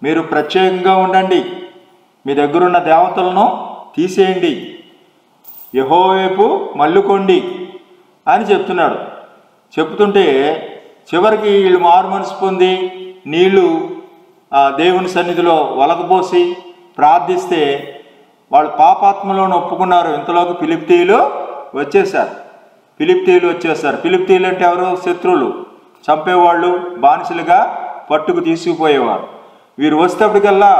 మీరు ప్రత్యేకంగా ఉండండి, మీ దగ్గరున్న దేవతలను తీసేయండి, యెహోవా వైపు మళ్ళుకోండి అని చెప్తున్నాడు. చెప్తుంటే చివరికి వీళ్ళు మారు మనసు పొంది నీళ్లు దేవుని సన్నిధిలో వలకబోసి ప్రార్థిస్తే వాళ్ళు పాపాత్మలను ఒప్పుకున్నారు. ఇంతలోకి ఫిలిష్తీయులు వచ్చేసారు. ఫిలిష్తీయులు అంటే ఎవరు? శత్రువులు, చంపేవాళ్ళు, బానిసలుగా పట్టుకు తీసుకుపోయేవారు. వీరు వచ్చేటప్పటికల్లా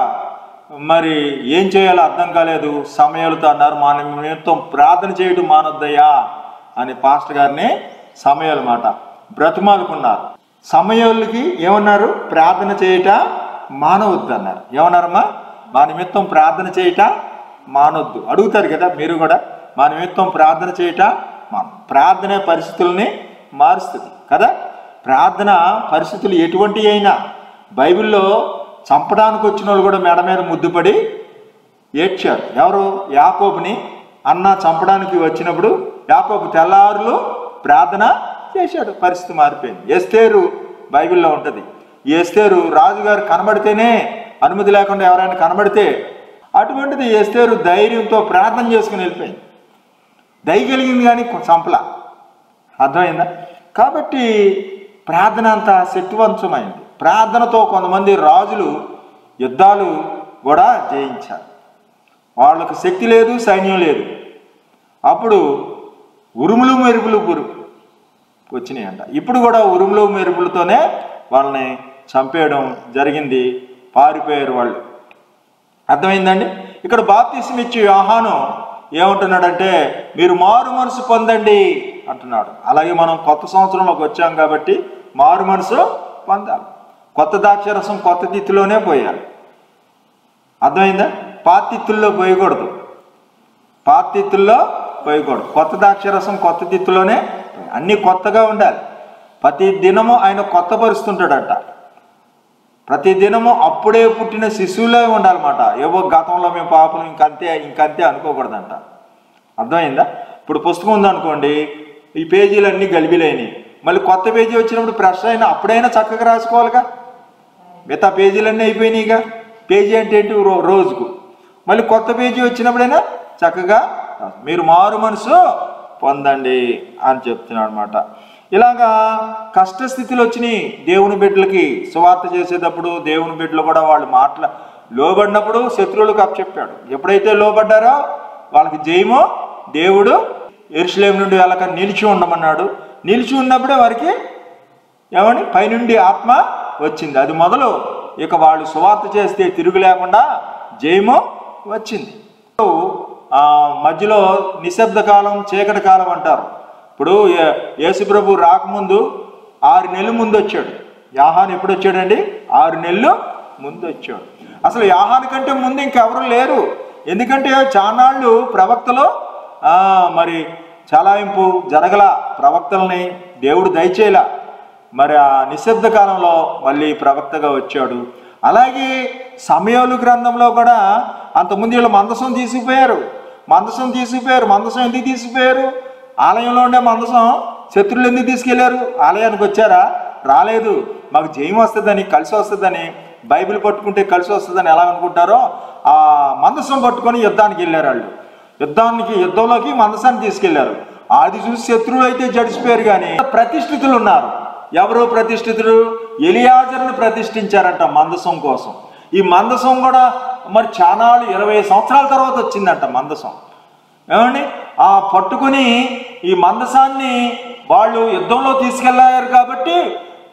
మరి ఏం చేయాలో అర్థం కాలేదు. సమయాలతో అన్నారు, మా నిమిత్తం ప్రార్థన చేయడం మానొద్దయ్యా అని పాస్టర్ గారిని సమయాల మాట బ్రతిమాలుకున్నారు. సమయాలకి ఏమన్నారు? ప్రార్థన చేయట మానవద్దు అన్నారు. ఏమన్నారమ్మా? మా నిమిత్తం ప్రార్థన చేయట మానొద్దు. అడుగుతారు కదా మీరు కూడా, మా నిమిత్తం ప్రార్థన చేయట ప్రార్థన పరిస్థితుల్ని మారుస్తుంది కదా. ప్రార్థన పరిస్థితులు ఎటువంటి అయినా, బైబిల్లో చంపడానికి వచ్చిన వాళ్ళు కూడా మెడ మీద ముద్దుపడి ఏడ్చారు. ఎవరు? యాకోబుని అన్న చంపడానికి వచ్చినప్పుడు యాకోబు తెల్లారులు ప్రార్థన చేశాడు, పరిస్థితి మారిపోయింది. ఎస్తేరు బైబిల్లో ఉంటుంది. ఎస్తేరు రాజుగారు కనబడితేనే, అనుమతి లేకుండా ఎవరైనా కనబడితే, అటువంటిది ఎస్తేరు ధైర్యంతో ప్రార్థన చేసుకుని వెళ్ళిపోయింది. దయగలిగింది కానీ చంపల. అర్థమైందా? కాబట్టి ప్రార్థన అంత శక్తివంతమైంది. ప్రార్థనతో కొంతమంది రాజులు యుద్ధాలు కూడా జయించారు. వాళ్ళకు శక్తి లేదు, సైన్యం లేదు. అప్పుడు ఉరుములు మెరుపులు వచ్చినాయంట. ఇప్పుడు కూడా ఉరుములు మెరుపులతోనే వాళ్ళని చంపేయడం జరిగింది. పారిపోయారు వాళ్ళు. అర్థమైందండి? ఇక్కడ బాప్తిస్మం ఇచ్చి యోహాను ఏమంటున్నాడంటే, మీరు మారు మనసు పొందండి అంటున్నాడు. అలాగే మనం కొత్త సంవత్సరంలోకి వచ్చాం కాబట్టి మారు మనసు పొందాలి. కొత్త ద్రాక్షరసం కొత్త తిత్తిలోనే పోయాలి. అర్థమైందా? పాతిత్తుల్లో పోయకూడదు, కొత్త ద్రాక్షరసం కొత్త తిత్తిలోనే, అన్నీ కొత్తగా ఉండాలి. ప్రతి దినము ఆయన కొత్త పరుస్తుంటాడట. ప్రతి దినము అప్పుడే పుట్టిన శిశువులే ఉండాలన్నమాట. ఏవో గతంలో మేము పాపలు ఇంకంతే అనుకోకూడదంట. అర్థమైందా? ఇప్పుడు పుస్తకం ఉందనుకోండి, ఈ పేజీలన్నీ గలిబిలైనవి. మళ్ళీ కొత్త పేజీ వచ్చినప్పుడు ఫ్రెష్ అయినా అప్పుడైనా చక్కగా రాసుకోవాలిగా. మిగతా పేజీలన్నీ అయిపోయినాయిగా. పేజీ అంటే ఏంటి? రోజుకు. మళ్ళీ కొత్త పేజీ వచ్చినప్పుడైనా చక్కగా మీరు మారు మనసు పొందండి అని చెప్తున్నాడు అనమాట. ఇలాగా కష్టస్థితులు వచ్చినాయి దేవుని బిడ్డలకి. సువార్త చేసేటప్పుడు దేవుని బిడ్డలు కూడా వాళ్ళు లోబడినప్పుడు శత్రువులకు అప్పచెప్పాడు. ఎప్పుడైతే లోబడ్డారో వాళ్ళకి జయమో దేవుడు యెరూషలేము నుండి వాళ్ళకి నిలిచి ఉండమన్నాడు. నిలిచి ఉన్నప్పుడే వారికి ఏమని పైనుండి ఆత్మ వచ్చింది. అది మొదలు ఇక వాళ్ళు సువార్త చేస్తే తిరుగు లేకుండా జయము వచ్చింది. మధ్యలో నిశ్శబ్ద కాలం, చీకటి కాలం అంటారు. ఇప్పుడు యేసుప్రభు రాకముందు 6 నెలలు ముందు వచ్చాడు. యోహాను ఎప్పుడు వచ్చాడండి? 6 నెలలు ముందు వచ్చాడు. అసలు యోహాను కంటే ముందు ఇంకెవరు లేరు. ఎందుకంటే చానాళ్ళు ప్రవక్తలు మరి చలాయింపు జరగల, ప్రవక్తల్ని దేవుడు దయచేయలా. మరి ఆ నిశ్శబ్ద కాలంలో మళ్ళీ ప్రవక్తగా వచ్చాడు. అలాగే సమయాలు గ్రంథంలో కూడా అంతకుముందు వీళ్ళు మందసం తీసుకుపోయారు. మందసం ఎందుకు తీసుకుపోయారు? ఆలయంలో ఉండే మందసం శత్రువులు ఎందుకు తీసుకెళ్లారు? ఆలయానికి వచ్చారా? రాలేదు. మాకు జయం వస్తుందని, కలిసి వస్తుందని, బైబిల్ పట్టుకుంటే కలిసి వస్తుందని ఎలా అనుకుంటారో ఆ మందసం పట్టుకొని యుద్ధానికి వెళ్ళారు. వాళ్ళు యుద్ధంలోకి మందసాన్ని తీసుకెళ్లారు. అది చూసి శత్రువులు అయితే జడిసిపోయారు. కానీ ప్రతిష్ఠితులు ఉన్నారు. ఎవరు ప్రతిష్ఠితులు? ఎలియాజరును ప్రతిష్ఠించారంట మందసం కోసం. ఈ మందసం కూడా మరి చానాళ్ళు 20 సంవత్సరాల తర్వాత వచ్చిందంట మందసం. ఏమండి? ఆ పట్టుకుని ఈ మందసాన్ని వాళ్ళు యుద్ధంలో తీసుకెళ్లారు కాబట్టి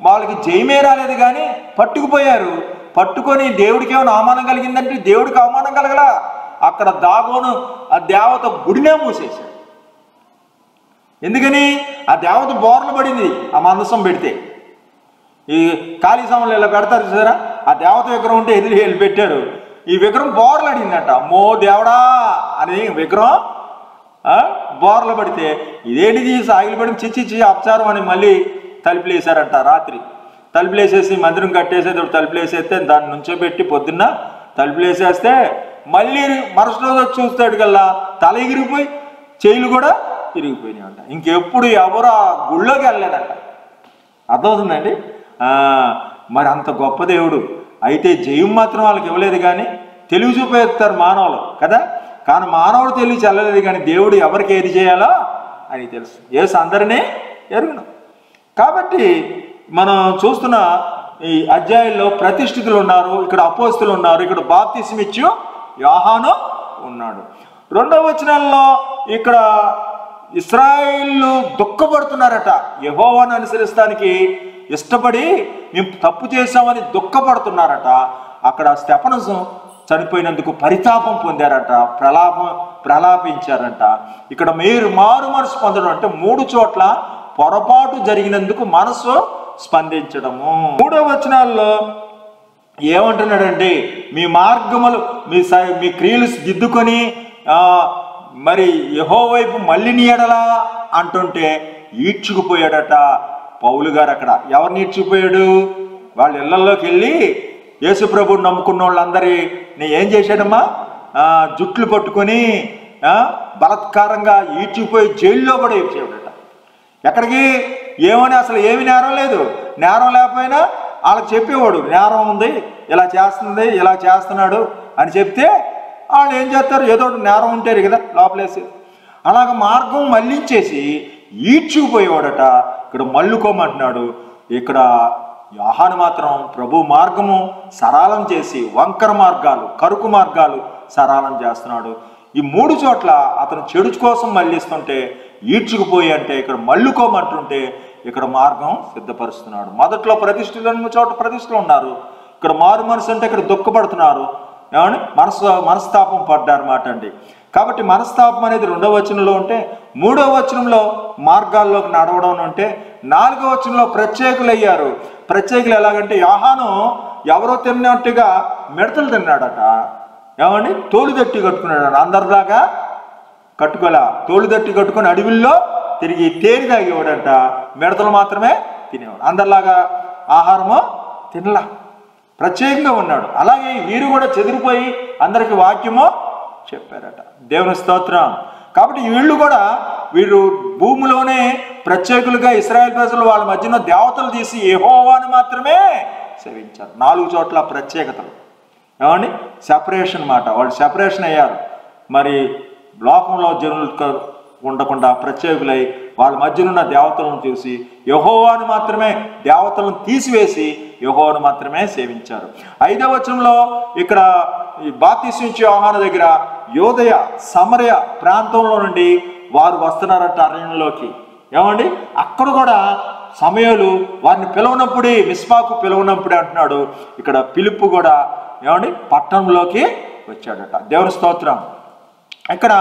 వాళ్ళకి జయమే రాలేదు, కానీ పట్టుకుపోయారు. పట్టుకొని దేవుడికి ఏమైనా అవమానం కలిగిందంటే దేవుడికి అవమానం కలగలా. అక్కడ దాగోను ఆ దేవత గుడినే మూసేశాడు. ఎందుకని? ఆ దేవత బోర్లు పడింది ఆ మందసం పెడితే. ఈ ఖాళీ సమయంలో ఇలా పెడతారు చూసారా, ఆ దేవత విగ్రహం ఉంటే వెళ్ళి పెట్టారు. ఈ విగ్రహం బోర్లు అడిగిందట. అమ్మో దేవుడా అని విగ్రహం బోర్లు పడితే ఇదేంటిది సాగిలు పడి చిచ్చి అపచారం అని మళ్ళీ తలుపులు వేసారంట. రాత్రి తలుపులు వేసేసి మందిరం కట్టేసేటప్పుడు తలుపులు వేసేస్తే దాన్ని నుంచోబెట్టి పొద్దున్న తలుపులు వేసేస్తే మళ్ళీ మరుసటి రోజు చూస్తాడు కల్లా తల ఎగిరిపోయి చేయిలు కూడా తిరిగిపోయినాయి అంట. ఇంకెప్పుడు ఎవరు ఆ గుళ్ళోకి వెళ్ళలేదంట. అర్థమవుతుందండి? మరి అంత గొప్ప దేవుడు అయితే జయం మాత్రం వాళ్ళకి ఇవ్వలేదు, కానీ తెలివి చూపేస్తారు మానవులు కదా. కానీ మానవుడు తెలివి చెల్లలేదు, కానీ దేవుడు ఎవరికి ఏది చేయాలో అని తెలుసు. యేసు అందరినీ ఎరుగును. కాబట్టి మనం చూస్తున్న ఈ అధ్యాయంలో ప్రతిష్ఠితులు ఉన్నారు, ఇక్కడ అపోస్తులు ఉన్నారు, ఇక్కడ బాప్తిస్మం ఇచ్చు యోహాను ఉన్నాడు. 2వ వచనంలో ఇక్కడ ఇశ్రాయేలు దుఃఖపడుతున్నారట. యెహోవాను అనుసరిస్తానికి ఇష్టపడి మేము తప్పు చేశామని దుఃఖపడుతున్నారట. అక్కడ స్తెఫను చనిపోయినందుకు పరితాపం పొందారట, ప్రలాపించారట. ఇక్కడ మీరు మారు మనసు పొందడం అంటే 3 చోట్ల పొరపాటు జరిగినందుకు మనసు స్పందించడము. 3వ వచనాల్లో ఏమంటున్నాడంటే, మీ మార్గములు మీ క్రియలు దిద్దుకొని మరి యెహోవా వైపు మళ్ళీ ఎడలా అంటుంటే ఈడ్చుకుపోయాడట పౌలు గారు. అక్కడ ఎవరిని ఈడ్చుకుపోయాడు? వాళ్ళ ఇళ్లలోకి వెళ్ళి యేసు ప్రభువుని నమ్ముకున్న వాళ్ళందరినీ ఏం చేశాడమ్మా? జుట్లు పట్టుకొని బలత్కారంగా ఈడ్చుకుపోయి జైల్లో కూడా ఈడ్చాడట. ఎక్కడికి? ఏమని? అసలు ఏమి నేరం లేదు. నేరం లేకపోయినా వాళ్ళకి చెప్పేవాడు, నేరం ఉంది, ఇలా చేస్తుంది, ఇలా చేస్తున్నాడు అని చెప్తే వాళ్ళు ఏం చేస్తారు? ఏదో నేరం ఉంటారు కదా లోపలేసి. అలాగ మార్గం మళ్ళించేసి ఈడ్చుకుపోయేవాడట. ఇక్కడ మళ్ళుకోమంటున్నాడు. ఇక్కడ యోహాను మాత్రం ప్రభు మార్గము సరళం చేసి వంకర మార్గాలు, కరుకు మార్గాలు సరళం చేస్తున్నాడు. ఈ 3 చోట్ల అతను చెడు కోసం మళ్ళిస్తుంటే ఈడ్చుకుపోయి అంటే ఇక్కడ మళ్ళుకోమంటుంటే ఇక్కడ మార్గం సిద్ధపరుస్తున్నాడు. మొదట్లో ప్రతిష్ఠులు చోట ప్రతిష్ఠలు ఉన్నారు, ఇక్కడ మారు మనసు అంటే ఇక్కడ దుఃఖపడుతున్నారు. ఏమండి? మనస్తాపం పడ్డారన్నమాట అండి. కాబట్టి మనస్తాపం అనేది 2వ వచనంలో ఉంటే, 3వ వచనంలో మార్గాల్లోకి నడవడం ఉంటే, 4వ వచనంలో ప్రత్యేకులు అయ్యారు. ప్రత్యేకులు ఎలాగంటే యోహాను ఎవరో తిన్నట్టుగా మిడతలు తిన్నాడట. ఏమండి? తోలుదట్టి కట్టుకున్నాడు. అందరిలాగా కట్టుకోలే, తోలుదట్టి కట్టుకుని అడవిల్లో తిరిగి తేనె తాగేవాడంట. మిడతలు మాత్రమే తినేవాడు, అందరిలాగా ఆహారము తినలా, ప్రత్యేకంగా ఉన్నాడు. అలాగే వీరు కూడా చెదిరిపోయి అందరికి వాక్యము చెప్పారట. దేవుని స్తోత్రం. కాబట్టి వీరు భూమిలోనే ప్రత్యేకులుగా ఇశ్రాయేలు ప్రజలు వాళ్ళ మధ్యన దేవతలు తీసి యెహోవాను మాత్రమే సేవించారు. 4 చోట్ల ప్రత్యేకతలు. ఏమండి? సెపరేషన్ మాట. వాళ్ళు సెపరేషన్ అయ్యారు. మరి లోకంలో జనులు ఉండకుండా ప్రత్యేకులై వాళ్ళ మధ్యనున్న దేవతలను చూసి యెహోవాను మాత్రమే, దేవతలను తీసివేసి యెహోవాను మాత్రమే సేవించారు. 5వ వచనంలో ఇక్కడ ఈ బాప్తిస్మం ఇచ్చే యోహాను దగ్గర యోదయ సమరయ ప్రాంతంలో నుండి వారు వస్తున్నారట అరణ్యంలోకి. ఏమండి? అక్కడ కూడా సమయాలు వారిని పిలవనప్పుడే, మిస్పాకు పిలవనప్పుడే అంటున్నాడు. ఇక్కడ పిలుపు కూడా ఏమండి పట్టణంలోకి వచ్చాడట. దేవుని స్తోత్రం. ఇక్కడ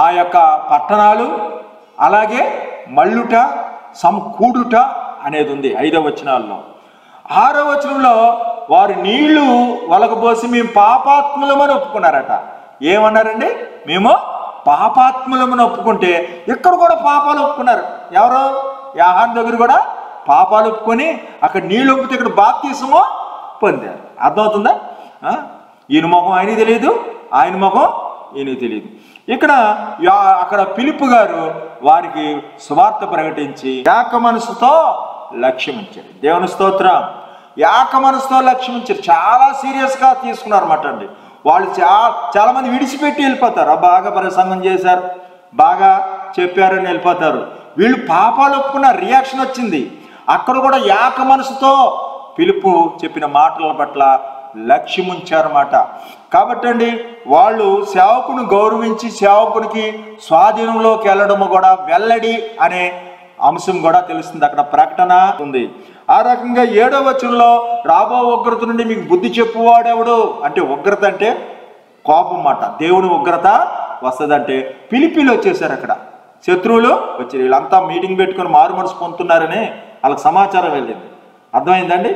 ఆ యొక్క పట్టణాలు అలాగే మళ్ళుట సమకూడుట అనేది ఉంది 5వ వచనాల్లో. 6వ వచనంలో వారు నీళ్లు వలకబోసి మేము పాపాత్ములమని ఒప్పుకున్నారట. ఏమన్నారండి? మేము పాపాత్ములమని ఒప్పుకుంటే ఇక్కడ కూడా పాపాలు ఒప్పుకున్నారు. ఎవరు? యోహాను దగ్గర కూడా పాపాలు ఒప్పుకొని అక్కడ నీళ్ళు ఒప్పితే ఇక్కడ బాప్తిస్మము పొందారు. అర్థమవుతుందా? ఈయన ముఖం ఆయనకి తెలియదు, ఆయన ముఖం ఈయనకి తెలియదు. అక్కడ ఫిలిప్పు గారు వారికి సువార్త ప్రకటించి ఏక మనసుతో లక్ష్యం ఇచ్చారు. దేవుని స్తోత్రం. ఏక మనసుతో లక్ష్యం ఇచ్చారు. చాలా సీరియస్గా తీసుకున్నారు అన్నమాట అండి. వాళ్ళు చాలా మంది విడిచిపెట్టి వెళ్ళిపోతారు. బాగా ప్రసంగం చేశారు, బాగా చెప్పారని వెళ్ళిపోతారు. వీళ్ళు పాపాలు ఒప్పుకున్న రియాక్షన్ వచ్చింది. అక్కడ కూడా ఏక మనసుతో ఫిలిప్పు చెప్పిన మాటల పట్ల లక్ష్యం ఉంచారన్నమాట. కాబట్టి అండి వాళ్ళు సేవకుని గౌరవించి సేవకునికి స్వాధీనంలోకి వెళ్ళడము కూడా వెల్లడి అనే అంశం కూడా తెలుస్తుంది. అక్కడ ప్రకటన ఉంది. ఆ రకంగా 7వ వచనంలో రాబో ఉగ్రత నుండి మీకు బుద్ధి చెప్పువాడెవడు అంటే, ఉగ్రత అంటే కోపం మాట. దేవుని ఉగ్రత వస్తుందంటే ఫిలిప్పీలు వచ్చేసారు. అక్కడ శత్రువులు వచ్చారు. వీళ్ళంతా మీటింగ్ పెట్టుకొని మారు మనసు పొందుతున్నారని వాళ్ళకి సమాచారం వెళ్ళింది. అర్థమైందండి?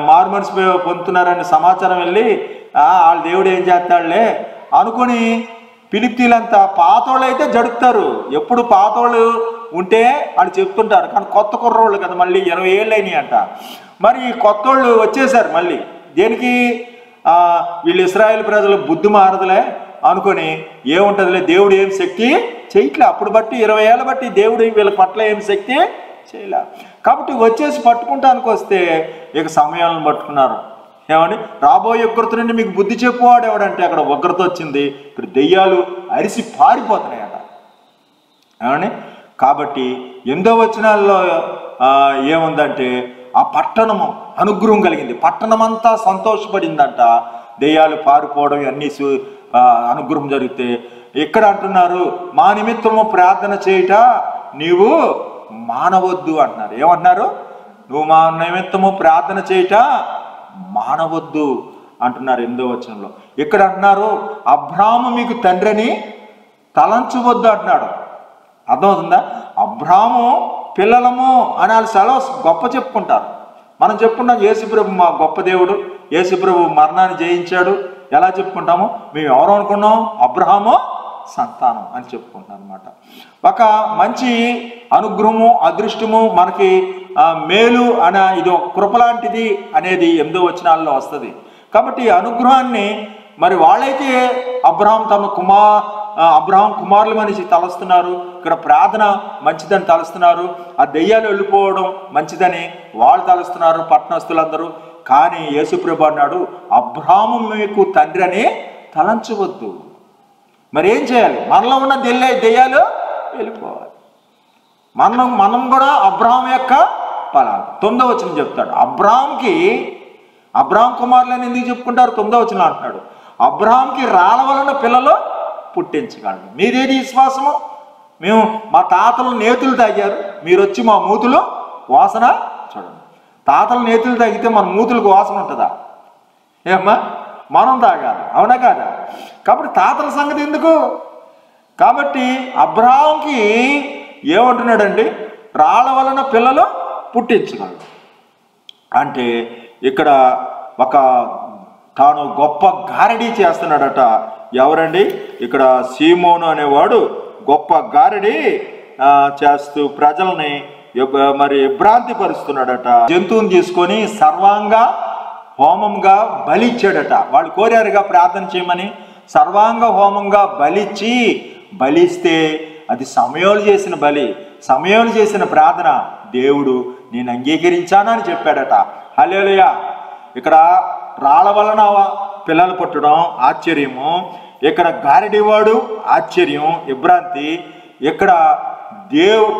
మారు మనసు పొందుతున్నారని సమాచారం వెళ్ళి వాళ్ళ దేవుడు ఏం చేస్తాడులే అనుకుని ఫిలిప్పీలంతా పాతోళ్ళు అయితే జడుపుతారు. ఎప్పుడు పాతోళ్ళు ఉంటే వాళ్ళు చెప్తుంటారు. కానీ కొత్త కుర్రోళ్ళు కదా, మళ్ళీ 20 ఏళ్ళు అయినాయి అంట. మరి కొత్త వాళ్ళు వచ్చేసారు మళ్ళీ. దేనికి? వీళ్ళు ఇశ్రాయేలు ప్రజలు బుద్ధి మారదులే అనుకొని ఏముంటుందిలే, దేవుడు ఏం శక్తి చేయట్లే. అప్పుడు బట్టి 20 ఏళ్ళ బట్టి దేవుడు వీళ్ళ పట్ల ఏం శక్తి చేయలే. కాబట్టి వచ్చేసి పట్టుకుంటానికి వస్తే ఇక సమయాలను పట్టుకున్నారు. ఏమండి, రాబోయే ఉగ్రత నుండి మీకు బుద్ధి చెప్పువాడు ఎవడంటే అక్కడ ఉగ్రత వచ్చింది, ఇక్కడ దెయ్యాలు అరిసి పారిపోతున్నాయట. ఏమండి, కాబట్టి 8వ వచనాల్లో ఏముందంటే ఆ పట్టణము అనుగ్రహం కలిగింది, పట్టణమంతా సంతోషపడిందంట, దెయ్యాలు పారిపోవడం అన్నీ అనుగ్రహం జరిగితే. ఇక్కడ అంటున్నారు మా నిమిత్తము ప్రార్థన చేయుట నీవు మానవద్దు అంటున్నారు. ఏమంటున్నారు? నువ్వు మా నిమిత్తము ప్రార్థన చేయుట మానవద్దు అంటున్నారు 8వ వచనంలో. ఇక్కడ అంటున్నారు అబ్రాహాము మీకు తండ్రిని తలంచవద్దు అంటున్నాడు. అర్థమవుతుందా? అబ్రాహాము పిల్లలము అని వాళ్ళు సెలవు గొప్ప చెప్పుకుంటారు. మనం చెప్పుకుంటాం యేసుప్రభు మా గొప్ప దేవుడు, యేసుప్రభు మరణాన్ని జయించాడు. ఎలా చెప్పుకుంటాము? మేము ఎవరు అనుకున్నాం? అబ్రాహాము సంతానం అని చెప్పుకుంటాం అనమాట. ఒక మంచి అనుగ్రహము అదృష్టము మనకి మేలు అనే ఇది ఒక కృప లాంటిది అనేది 8వ వచనాల్లో వస్తుంది. కాబట్టి అనుగ్రహాన్ని మరి వాళ్ళైతే అబ్రాహాం కుమారులు మనిషి తలస్తున్నారు, ఇక్కడ ప్రార్థన మంచిదని తలుస్తున్నారు, ఆ దెయ్యాలు వెళ్ళిపోవడం మంచిదని వాళ్ళు తలుస్తున్నారు పట్టణస్తులందరూ. కానీ యేసుప్రభు అన్నాడు అబ్రాహాము మీకు తండ్రి అని తలంచవద్దు. మరి ఏం చేయాలి? మనలో ఉన్న దెయ్యాలు వెళ్ళిపోవాలి. మనం కూడా అబ్రాహాం యొక్క ఫలాలు. 9వ వచనం చెప్తాడు అబ్రాహాం కుమారులని ఎందుకు చెప్పుకుంటారు? 9వ వచనం అంటున్నాడు అబ్రాహాంకి రాళ్ళ వలన పిల్లలు పుట్టించగలడు. మీదేది విశ్వాసము? మేము మా తాతలు నేతులు తాగారు, మీరు వచ్చి మా మూతులు వాసన చూడండి. తాతలు నేతులు తాగితే మన మూతులకు వాసన ఉంటుందా? ఏమ్మా, మనం తాగాలి, అవునా కాదా? కాబట్టి తాతల సంగతి ఎందుకు? కాబట్టి అబ్రాహాంకి ఏమంటున్నాడండి? రాళ్ళ వలన పిల్లలు పుట్టించగలడు అంటే ఇక్కడ ఒక తాను గొప్ప గారడీ చేస్తున్నాడట. ఎవరండి? ఇక్కడ సీమోను అనేవాడు గొప్ప గారడీ చేస్తూ ప్రజల్ని మరి విభ్రాంతి పరుస్తున్నాడట. జంతువుని తీసుకొని సర్వాంగ హోమంగా బలిచ్చాడట. వాళ్ళు కోరారుగా ప్రార్థన చేయమని, సర్వాంగ హోమంగా బలిస్తే అది సమయాలు చేసిన బలి, సమయాలు చేసిన ప్రార్థన దేవుడు నేను అంగీకరించానని చెప్పాడట. హల్లెలూయా. ఇక్కడ రాళ్ళ వలన పిల్లలు పుట్టడం ఆశ్చర్యము, ఇక్కడ గారడివాడు ఆశ్చర్యం, విభ్రాంతి. ఇక్కడ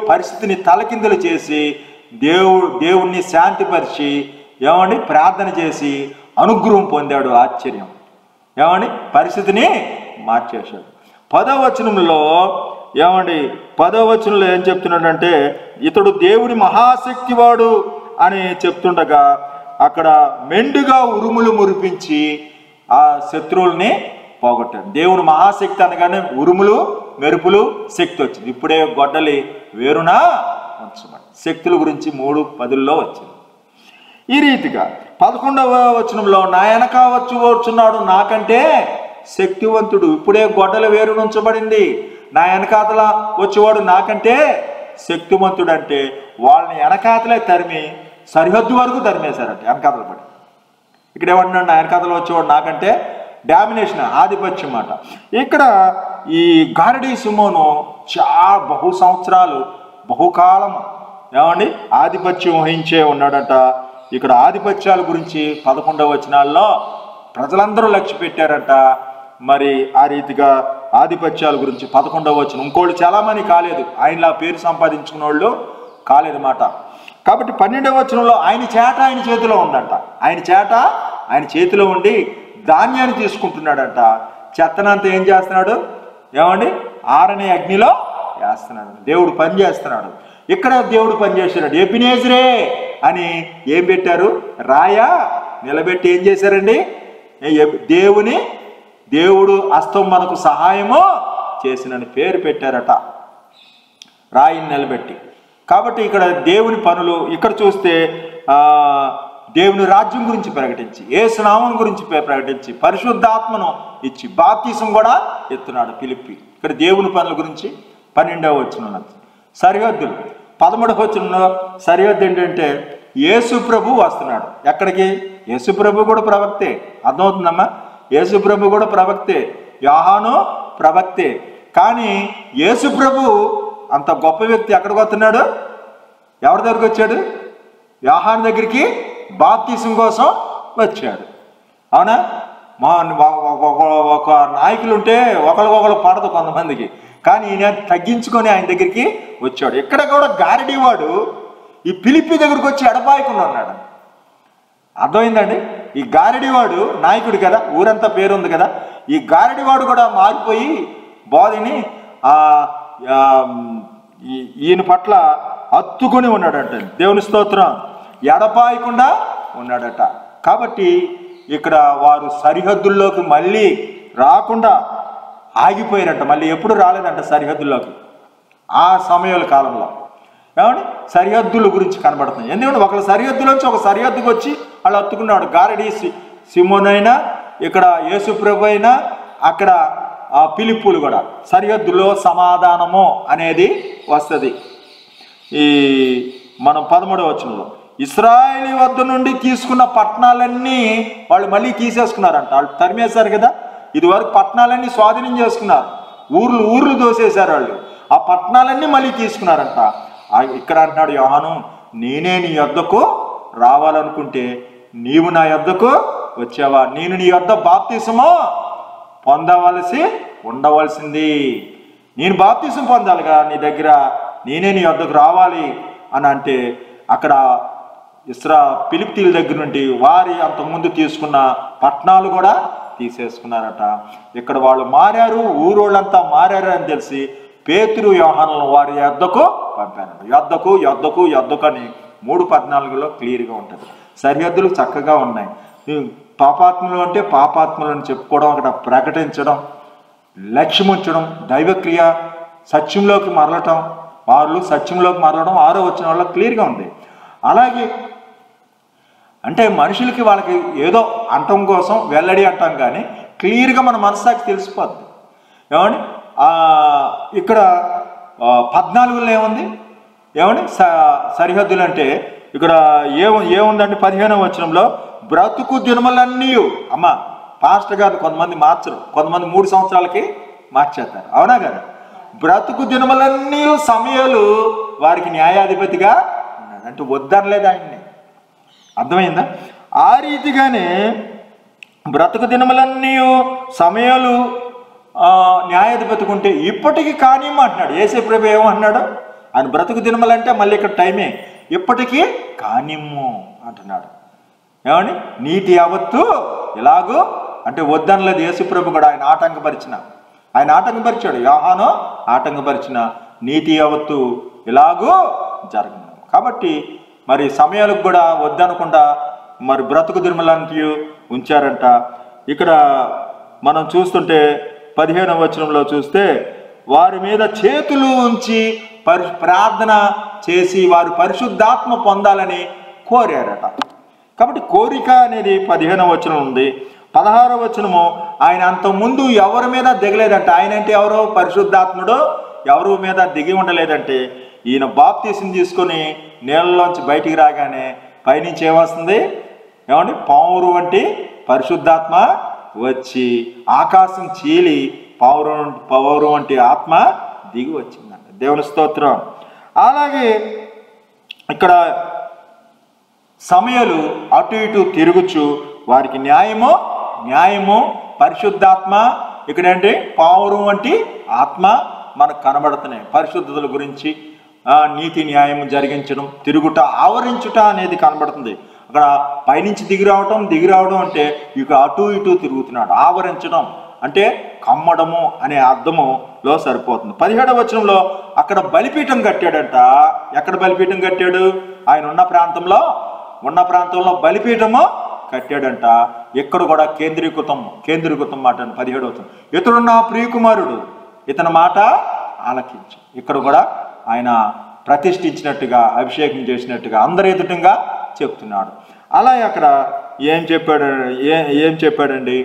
పరిస్థితిని తలకిందులు చేసి దేవుణ్ణి శాంతిపరిచి ఏమండి ప్రార్థన చేసి అనుగ్రహం పొందాడు. ఆశ్చర్యం. ఏమండి పరిస్థితిని మార్చేశాడు. 10వ వచనంలో ఏం చెప్తున్నాడంటే ఇతడు దేవుడి మహాశక్తివాడు అని చెప్తుండగా అక్కడ మెండుగా ఉరుములు మురిపించి ఆ శత్రువుల్ని పోగొట్టాడు. దేవుడు మహాశక్తి అనగానే ఉరుములు మెరుపులు శక్తి వచ్చింది. ఇప్పుడే గొడ్డలి వేరునా ఉంచబడి శక్తుల గురించి 3:10 వచ్చింది. ఈ రీతిగా 11వ వచనంలో నా వెనక వచ్చున్నాడు నాకంటే శక్తివంతుడు. ఇప్పుడే గొడ్డల వేరు ఉంచబడింది. నా వెనకాతల వచ్చేవాడు నాకంటే శక్తివంతుడు అంటే వాళ్ళని వెనకాతలే తరిమి సరిహద్దు వరకు తరిమేశారంట వెనకాతలు పడి. ఇక్కడ ఏమంటున్నాడు? నా వెనకాతలు వచ్చేవాడు నాకంటే డామినేషన్, ఆధిపత్యం మాట. ఇక్కడ ఈ గారడీ సిమోను బహు సంవత్సరాలు బహుకాలం ఆధిపత్యం వహించే ఉన్నాడట. ఇక్కడ ఆధిపత్యాల గురించి 11వ వచనాల్లో ప్రజలందరూ లక్ష్య పెట్టారట. మరి ఆ రీతిగా ఆధిపత్యాల గురించి 11వ వచనం. ఇంకోళ్ళు చాలామంది కాలేదు, ఆయనలా పేరు సంపాదించుకున్న వాళ్ళు కాలేదన్నమాట. కాబట్టి 12వ వచనంలో ఆయన చేతిలో ఉందంట. ఆయన చేతిలో ఉండి ధాన్యాన్ని తీసుకుంటున్నాడంట. చెత్తనంతా ఏం చేస్తున్నాడు? ఆరని అగ్నిలో వేస్తున్నాడు. దేవుడు పని చేస్తున్నాడు. ఇక్కడ దేవుడు పని చేస్తున్నాడు. ఎబినేజరే అని ఏం పెట్టారు? రాయ నిలబెట్టి ఏం చేశారండి? దేవుడు హస్తం మనకు సహాయము చేసినని పేరు పెట్టారట, రాయిని నిలబెట్టి. కాబట్టి ఇక్కడ దేవుని పనులు ఇక్కడ చూస్తే దేవుని రాజ్యం గురించి ప్రకటించి, యేసు నామం గురించి ప్రకటించి, పరిశుద్ధాత్మను ఇచ్చి బాప్తిసం కూడా ఎత్తున్నాడు ఫిలిప్పి. ఇక్కడ దేవుని పనుల గురించి 12వ వచనంలో. సరిహద్దులు 13వ వచనంలో సరిహద్దు ఏంటంటే యేసు ప్రభు వస్తున్నాడు. ఎక్కడికి? యేసు ప్రభు కూడా ప్రవక్తే. అర్థమవుతుందమ్మా? యేసు ప్రభు కూడా ప్రవక్తే, యోహాను ప్రవక్తే. కానీ యేసు ప్రభు అంత గొప్ప వ్యక్తి ఎక్కడికి వస్తున్నాడు? ఎవరి దగ్గరికి వచ్చాడు? యోహాను దగ్గరికి బాప్తిసం కోసం వచ్చాడు. అవునా? ఒక నాయకులు ఉంటే ఒకరికొకరు పడదు కొంతమందికి, కానీ ఈయన తగ్గించుకొని ఆయన దగ్గరికి వచ్చాడు. ఇక్కడ కూడా గారడీవాడు ఈ ఫిలిప్పి దగ్గరికి వచ్చి ఎడబాయకుండా ఉన్నాడు. అర్థమైందండి? ఈ గారడీవాడు నాయకుడు కదా, ఊరంతా పేరుంది కదా, ఈ గారడీవాడు కూడా మారిపోయి బోధిని ఈయన పట్ల హత్తుకొని ఉన్నాడంట. దేవుని స్తోత్రం. ఎడపాయకుండా ఉన్నాడట. కాబట్టి ఇక్కడ వారు సరిహద్దుల్లోకి మళ్ళీ రాకుండా ఆగిపోయారంట. మళ్ళీ ఎప్పుడు రాలేదంట సరిహద్దుల్లోకి ఆ సమయాల కాలంలో. ఏమండి? సరిహద్దుల గురించి కనబడుతుంది. ఎందుకంటే ఒకళ్ళ సరిహద్దులోంచి ఒక సరిహద్దుకు వచ్చి వాళ్ళు హత్తుకున్నాడు. గారడీ సిమోనైనా, ఇక్కడ యేసు ప్రభు అయినా, అక్కడ ఫిలిప్పులు కూడా. సరిహద్దులో సమాధానము అనేది వస్తుంది. ఈ మనం 13వ వచనంలో ఇశ్రాయేలు వద్ద నుండి తీసుకున్న పట్టణాలన్నీ వాళ్ళు మళ్ళీ తీసేసుకున్నారంట. వాళ్ళు తరిమేశారు కదా, ఇది వరకు పట్టణాలన్నీ స్వాధీనం చేసుకున్నారు, ఊర్లు దోసేశారు వాళ్ళు. ఆ పట్టణాలన్నీ మళ్ళీ తీసుకున్నారంట. ఇక్కడ అంటున్నాడు యోహాను, నేనే నీ యొద్దకు రావాలనుకుంటే నీవు నా యొద్దకు వచ్చావా? నేను నీ యొద్ద బాప్తిసము ఉండవలసింది. నేను బాప్తిసం పొందాలిగా నీ దగ్గర, నేనే నీ యొద్దకు రావాలి అని అంటే అక్కడ ఫిలిప్పీల దగ్గర నుండి వారి అంతకుముందు తీసుకున్న పట్టణాలు కూడా తీసేసుకున్నారట. ఇక్కడ వాళ్ళు మారారు, ఊరోళ్ళంతా మారారు అని తెలిసి పేతురు యోహానులను వారి యొద్దకు పంపారట. యొద్దకు అని 3:14లో క్లియర్గా ఉంటుంది. సరిహద్దులు చక్కగా ఉన్నాయి. పాపాత్ములు అంటే పాపాత్ములను చెప్పుకోవడం, అక్కడ ప్రకటించడం, లక్ష్యం ఉంచడం, దైవక్రియ, సత్యంలోకి మరలటం, వాళ్ళు సత్యంలోకి మరలడం 6వ వచనంలో క్లియర్గా ఉంది. అలాగే అంటే మనుషులకి వాళ్ళకి ఏదో అంటం కోసం వెల్లడి అంటాం, కానీ క్లియర్గా మన మనసాకి తెలిసిపోద్ది. ఏమండి? ఇక్కడ 14లో ఏముంది? ఏమండి? సరిహద్దులు అంటే ఇక్కడ ఏముందండి? 15వ వచనంలో బ్రతుకు దినములన్నీ. అమ్మ పాస్టర్ గారు కొంతమంది మార్చరు, కొంతమంది 3 సంవత్సరాలకి మార్చేస్తారు, అవునా కదా? బ్రతుకు దినములన్నీ సమయాలు వారికి న్యాయాధిపతిగా ఉన్నాడు. అంటే వద్దనలేదు ఆయన్ని. అర్థమైందా? ఆ రీతిగానే బ్రతుకు దినములన్నీ సమయాలు న్యాయాధిపతికి ఉంటే ఇప్పటికీ కానిమ్మంటున్నాడు. యేసు ప్రభు ఏమంటున్నాడు? ఆయన బ్రతుకు దినములంటే మళ్ళీ ఇక్కడ టైమే, ఇప్పటికీ కానిమ్ము అంటున్నాడు. ఏమని? నీతి యావత్తు ఎలాగో అంటే వద్దనలేదు యేసు ప్రభు కూడా. ఆయన ఆటంకపరిచాడు, యోహాను ఆటంకపరిచిన నీతి యావత్తు ఎలాగో జరగను. కాబట్టి మరి సమయాలకు కూడా వద్దనకుండా మరి బ్రతుకు దినములంటి ఉంచారంట. ఇక్కడ మనం చూస్తుంటే 15వ వచనంలో చూస్తే వారి మీద చేతులు ఉంచి ప్రార్థన చేసి వారు పరిశుద్ధాత్మ పొందాలని కోరారట. కాబట్టి కోరిక అనేది 15వ వచనం ఉంది. 16వ వచనము ఆయన అంతకుముందు ఎవరి మీద దిగలేదంటే, ఆయన అంటే ఎవరో పరిశుద్ధాత్ముడు ఎవరి మీద దిగి ఉండలేదంటే, ఈయన బాప్తీసం తీసుకొని నీళ్ళలోంచి బయటికి రాగానే పైనుంచి ఏమొస్తుంది? ఏమండి? పావురు వంటి పరిశుద్ధాత్మ వచ్చి ఆకాశం చీలి పావురు వంటి ఆత్మ దిగి వచ్చిందంట. దేవుని స్తోత్రం. అలాగే ఇక్కడ సమయాలు అటు ఇటు తిరుగుచు వారికి న్యాయము పరిశుద్ధాత్మ, ఇక్కడంటే పావురు వంటి ఆత్మ మనకు కనబడుతున్నాయి. పరిశుద్ధతల గురించి, నీతి న్యాయం జరిగించడం, తిరుగుట, ఆవరించుట అనేది కనబడుతుంది. అక్కడ పైనుంచి దిగి రావడం అంటే ఇక అటు ఇటు తిరుగుతున్నాడు. ఆవరించడం అంటే కమ్మడము అనే అర్థములో సరిపోతుంది. 17వ వచనంలో అక్కడ బలిపీఠం కట్టాడంట. ఎక్కడ బలిపీఠం కట్టాడు? ఆయన ఉన్న ప్రాంతంలో బలిపీఠము కట్టాడంట. ఎక్కడ కూడా కేంద్రీకృతం మాట 17వ వచనం. ఇతడు నా ప్రియకుమారుడు, ఇతని మాట ఆలకించు. ఇక్కడ కూడా ఆయన ప్రతిష్ఠించినట్టుగా, అభిషేకం చేసినట్టుగా అందరి ఎదుటంగా చెప్తున్నాడు. అలాగే అక్కడ ఏం చెప్పాడండి?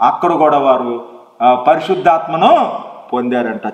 అక్కడ కూడా వారు పరిశుద్ధాత్మను పొందారంట.